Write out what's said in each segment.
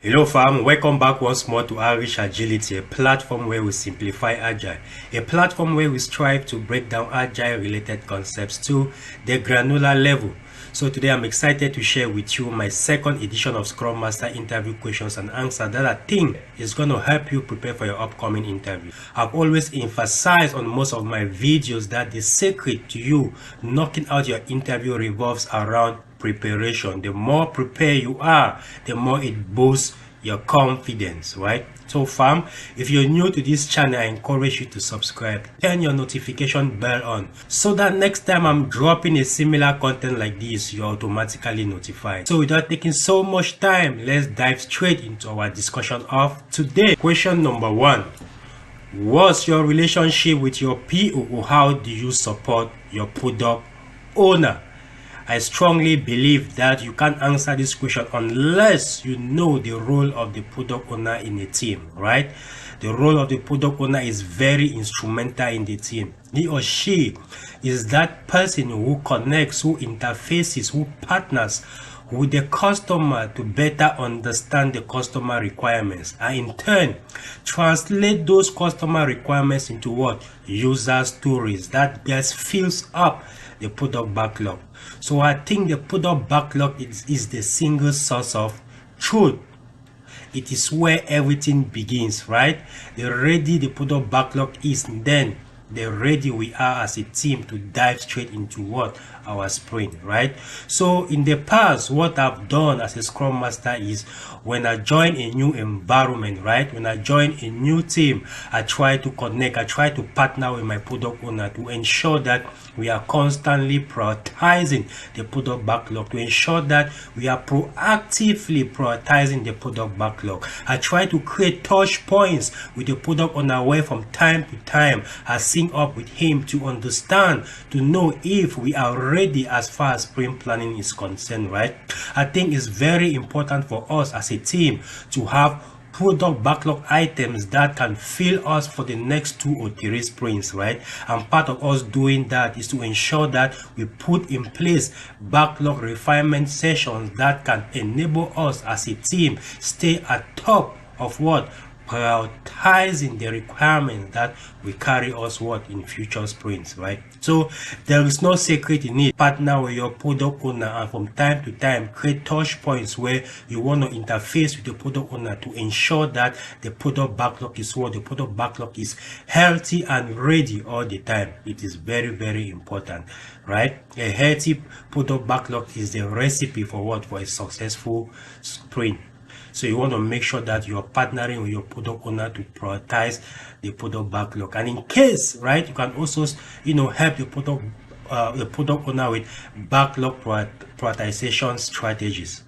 Hello fam, welcome back once more to Irish Agility, a platform where we simplify Agile, a platform where we strive to break down Agile related concepts to the granular level. So today I'm excited to share with you my second edition of Scrum Master interview questions and answers that I think is going to help you prepare for your upcoming interview. I've always emphasized on most of my videos that the secret to you knocking out your interview revolves around preparation. The more prepared you are, the more it boosts your confidence, right? So fam, if you're new to this channel, I encourage you to subscribe, turn your notification bell on so that next time I'm dropping a similar content like this, you're automatically notified. So without taking so much time, let's dive straight into our discussion of today. Question number 1: what's your relationship with your PO, or how do you support your product owner? I strongly believe that you can't answer this question unless you know the role of the product owner in a team, right? The role of the product owner is very instrumental in the team. He or she is that person who connects, who interfaces, who partners with the customer to better understand the customer requirements, and in turn translate those customer requirements into what? User stories that best fills up the product backlog. So I think the product backlog is the single source of truth. It is where everything begins, right? The ready the product backlog is, then the ready we are as a team to dive straight into what? Our sprint, right? So in the past, what I've done as a Scrum Master is when I join a new environment, right? When I join a new team, I try to connect, I try to partner with my product owner to ensure that we are constantly prioritizing the product backlog, to ensure that we are proactively prioritizing the product backlog. I try to create touch points with the product owner where from time to time I sync up with him to understand, to know if we are ready as far as sprint planning is concerned, right? I think it's very important for us as a team to have product backlog items that can fill us for the next 2 or 3 sprints, right? And part of us doing that is to ensure that we put in place backlog refinement sessions that can enable us as a team stay at top of what? Prioritizing the requirements that will carry us what? In future sprints, right? So there is no secret in it. Partner with your product owner and from time to time create touch points where you want to interface with the product owner to ensure that the product backlog is what? The product backlog is healthy and ready all the time. It is very, very important, right? A healthy product backlog is the recipe for what? For a successful sprint. So you want to make sure that you are partnering with your product owner to prioritize the product backlog. And in case, right, you can also, help the product owner with backlog prioritization strategies.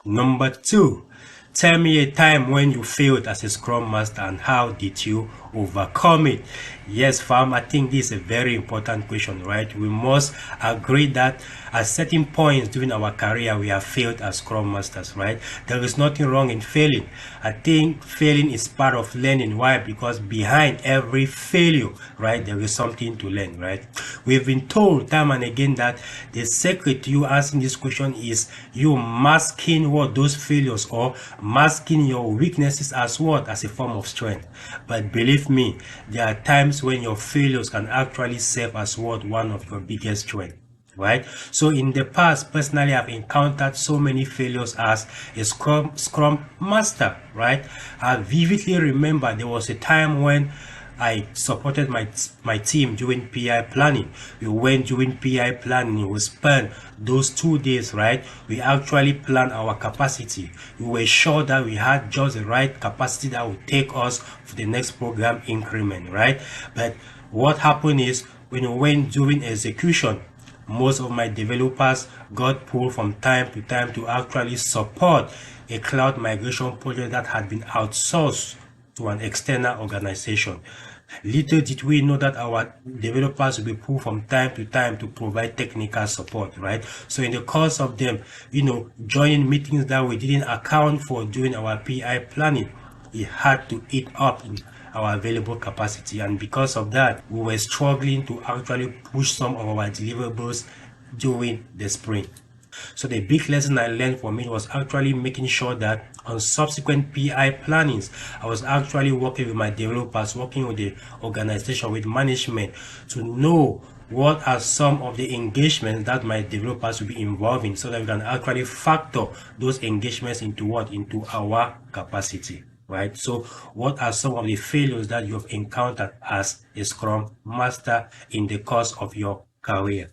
Number 2, tell me a time when you failed as a Scrum Master and how did you overcome it? Yes, fam, I think this is a very important question, right? We must agree that at certain points during our career, we have failed as Scrum Masters, right? There is nothing wrong in failing. I think failing is part of learning. Why? Because behind every failure, right, there is something to learn, right? We've been told time and again that the secret to you answering this question is you masking what? Those failures, or masking your weaknesses as what? As a form of strength. But believe me, there are times when your failures can actually serve as what? One of your biggest strengths, right? So in the past, personally, I've encountered so many failures as a Scrum Master, right? I vividly remember there was a time when I supported my team during PI planning. We went during PI planning. We spent those 2 days, right? We actually planned our capacity. We were sure that we had just the right capacity that would take us for the next program increment, right? But what happened is when we went during execution, most of my developers got pulled from time to time to actually support a cloud migration project that had been outsourced to an external organization. Little did we know that our developers will be pulled from time to time to provide technical support, right? So in the course of them, joining meetings that we didn't account for during our PI planning, it had to eat up in our available capacity, and because of that, we were struggling to actually push some of our deliverables during the sprint. So the big lesson I learned from it was actually making sure that on subsequent PI plannings, I was actually working with my developers, working with the organization, with management, to know what are some of the engagements that my developers will be involved in, so that we can actually factor those engagements into our capacity, right? So what are some of the failures that you have encountered as a Scrum Master in the course of your career?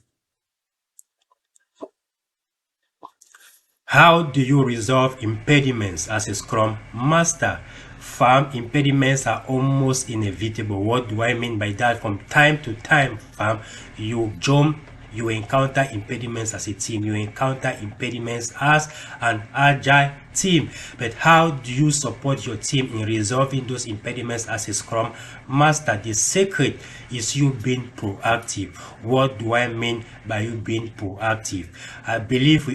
How do you resolve impediments as a Scrum Master? Fam, impediments are almost inevitable. What do I mean by that? From time to time, fam, you encounter impediments as a team. You encounter impediments as an agile team. But how do you support your team in resolving those impediments as a Scrum Master? The secret is you being proactive. What do I mean by you being proactive? I believe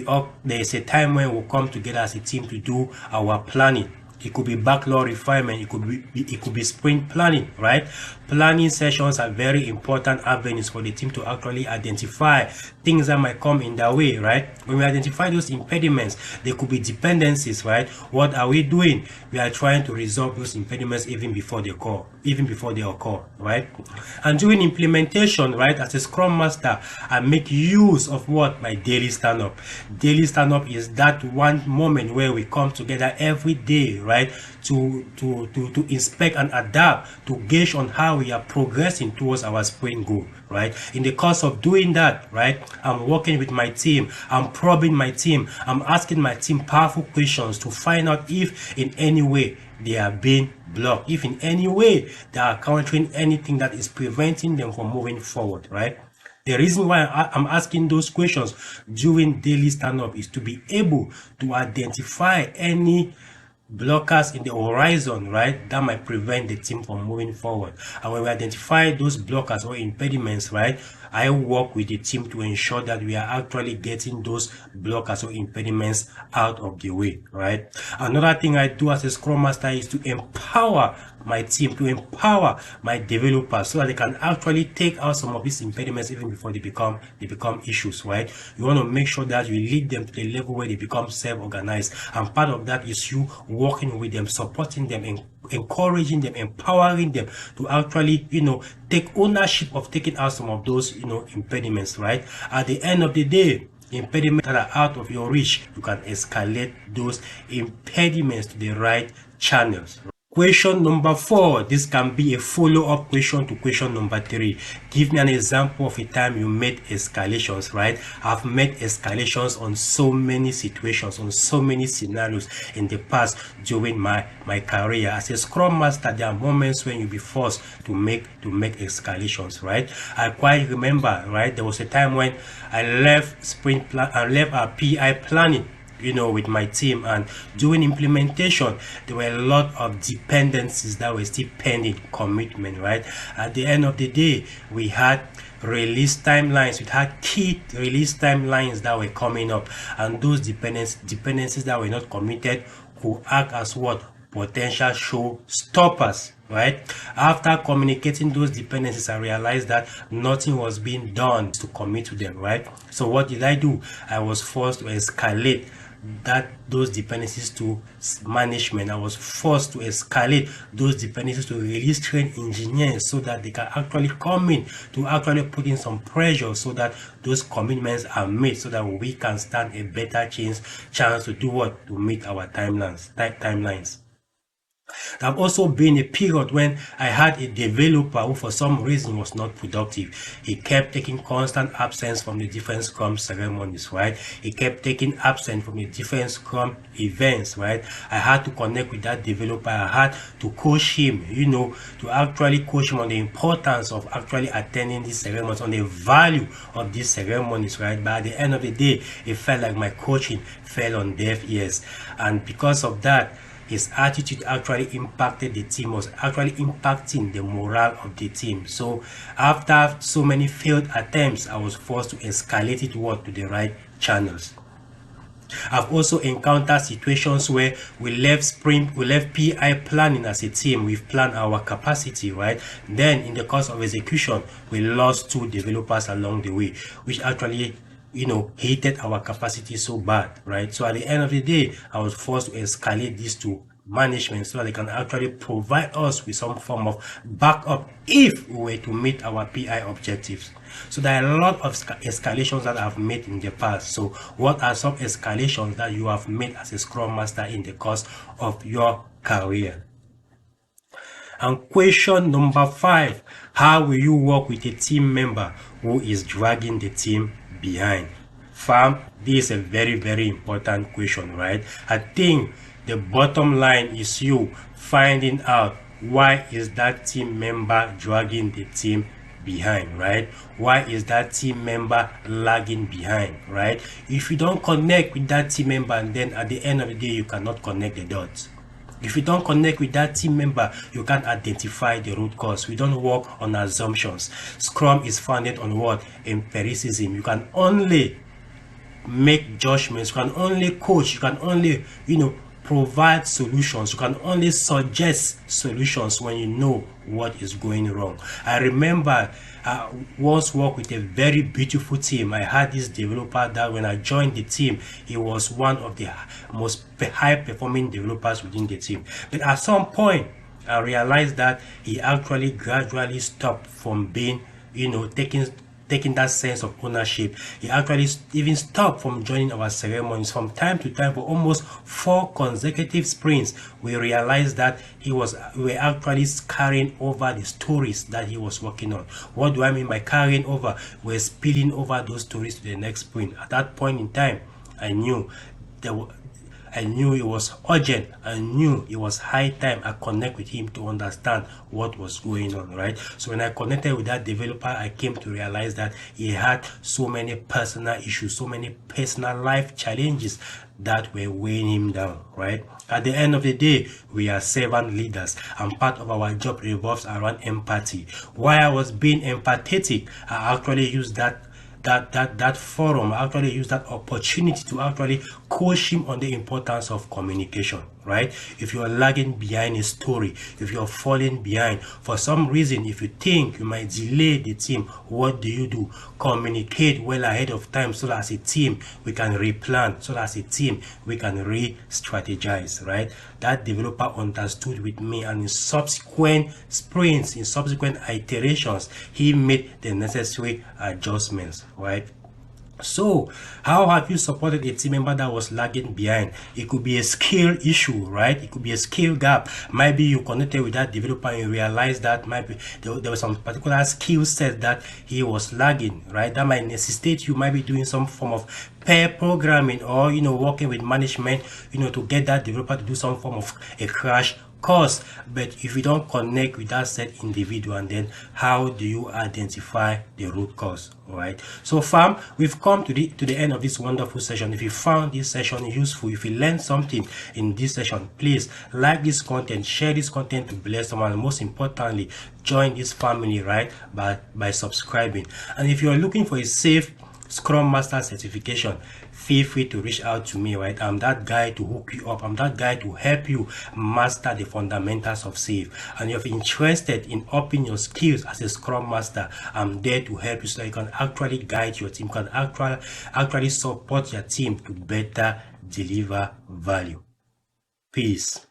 there is a time when we'll come together as a team to do our planning. It could be backlog refinement, it could be sprint planning, right? Planning sessions are very important avenues for the team to actually identify things that might come in their way, right? When we identify those impediments, there could be dependencies, right? What are we doing? We are trying to resolve those impediments even before they occur, right? And during implementation, right, as a Scrum Master, I make use of what? My daily stand-up. Daily stand-up is that one moment where we come together every day, right, to inspect and adapt, to gauge on how we are progressing towards our sprint goal, right? In the course of doing that, right, I'm working with my team, I'm probing my team, I'm asking my team powerful questions to find out if in any way they are being blocked, if in any way they are countering anything that is preventing them from moving forward, right? The reason why I'm asking those questions during daily stand-up is to be able to identify any blockers in the horizon, right, that might prevent the team from moving forward. And when we identify those blockers or impediments, right, I work with the team to ensure that we are actually getting those blockers or impediments out of the way, right? Another thing I do as a Scrum Master is to empower my team, to empower my developers, so that they can actually take out some of these impediments even before they become issues, right? You want to make sure that you lead them to the level where they become self-organized, and part of that is you working with them, supporting them, and encouraging them, empowering them to actually, take ownership of taking out some of those, impediments, right? At the end of the day, impediments that are out of your reach, you can escalate those impediments to the right channels. Question number 4. This can be a follow-up question to question number 3. Give me an example of a time you made escalations, right? I've made escalations on so many situations, on so many scenarios in the past during my career. As a Scrum Master, there are moments when you'll be forced to make escalations, right? I quite remember, right? There was a time when I left our PI planning, with my team, and during implementation there were a lot of dependencies that were still pending commitment, right? At the end of the day, we had release timelines, we had key release timelines that were coming up, and those dependencies that were not committed could act as what? Potential show stoppers, right? After communicating those dependencies, I realized that nothing was being done to commit to them, right? So what did I do? I was forced to escalate those dependencies to management. I was forced to escalate those dependencies to release trained engineers, so that they can actually come in to actually put in some pressure, so that those commitments are made, so that we can stand a better chance to do what? To meet our timelines. There have also been a period when I had a developer who for some reason was not productive. He kept taking constant absence from the different Scrum ceremonies, right? He kept taking absence from the different Scrum events, right? I had to connect with that developer. I had to coach him, to actually coach him on the importance of actually attending these ceremonies, on the value of these ceremonies, right? But at the end of the day, it felt like my coaching fell on deaf ears. And because of that, his attitude actually impacted the team, was actually impacting the morale of the team. So after so many failed attempts, I was forced to escalate it to the right channels. I've also encountered situations where we left PI planning as a team. We've planned our capacity, right? Then in the course of execution, we lost 2 developers along the way, which actually hated our capacity so bad, right? So at the end of the day, I was forced to escalate this to management so that they can actually provide us with some form of backup if we were to meet our PI objectives. So there are a lot of escalations that I've made in the past. So what are some escalations that you have made as a Scrum Master in the course of your career? And question number 5, how will you work with a team member who is dragging the team behind? Fam, this is a very, very important question, right? I think the bottom line is you finding out why is that team member dragging the team behind, right? Why is that team member lagging behind, right? If you don't connect with that team member, and then at the end of the day, you cannot connect the dots. If you don't connect with that team member, you can't identify the root cause. We don't work on assumptions. Scrum is founded on what? Empiricism. You can only make judgments, you can only coach, you can only provide solutions, you can only suggest solutions when you know what is going wrong. I remember I once worked with a very beautiful team. I had this developer that when I joined the team, he was one of the most high performing developers within the team. But at some point, I realized that he actually gradually stopped from being, taking that sense of ownership. He actually even stopped from joining our ceremonies. From time to time, for almost 4 consecutive sprints, we realized that we were actually carrying over the stories that he was working on. What do I mean by carrying over? We're spilling over those stories to the next sprint. At that point in time, I knew it was urgent. I knew it was high time I connect with him to understand what was going on, right? So when I connected with that developer, I came to realize that he had so many personal issues, so many personal life challenges that were weighing him down, right? At the end of the day, we are servant leaders, and part of our job revolves around empathy. While I was being empathetic, I actually used that forum, I actually use that opportunity to actually coach him on the importance of communication, right? If you're lagging behind a story, if you're falling behind for some reason, if you think you might delay the team, what do? Communicate well ahead of time so that as a team we can replan, so that as a team we can re-strategize, right? That developer understood with me, and in subsequent sprints, in subsequent iterations, he made the necessary adjustments, right? So how have you supported a team member that was lagging behind? It could be a skill issue, right? It could be a skill gap. Maybe you connected with that developer and you realized that maybe there was some particular skill set that he was lagging, right? That might necessitate you might be doing some form of pair programming, or working with management, to get that developer to do some form of a crash course. But if you don't connect with that said individual, and then how do you identify the root cause? All right, so fam, we've come to the end of this wonderful session. If you found this session useful, if you learned something in this session, please like this content, share this content to bless someone, and most importantly, join this family, right, by subscribing. And if you are looking for a SAFe Scrum Master certification, feel free to reach out to me, right? I'm that guy to hook you up. I'm that guy to help you master the fundamentals of SAFe. And if you're interested in upping your skills as a Scrum Master, I'm there to help you so that you can actually guide your team, can actually support your team to better deliver value. Peace.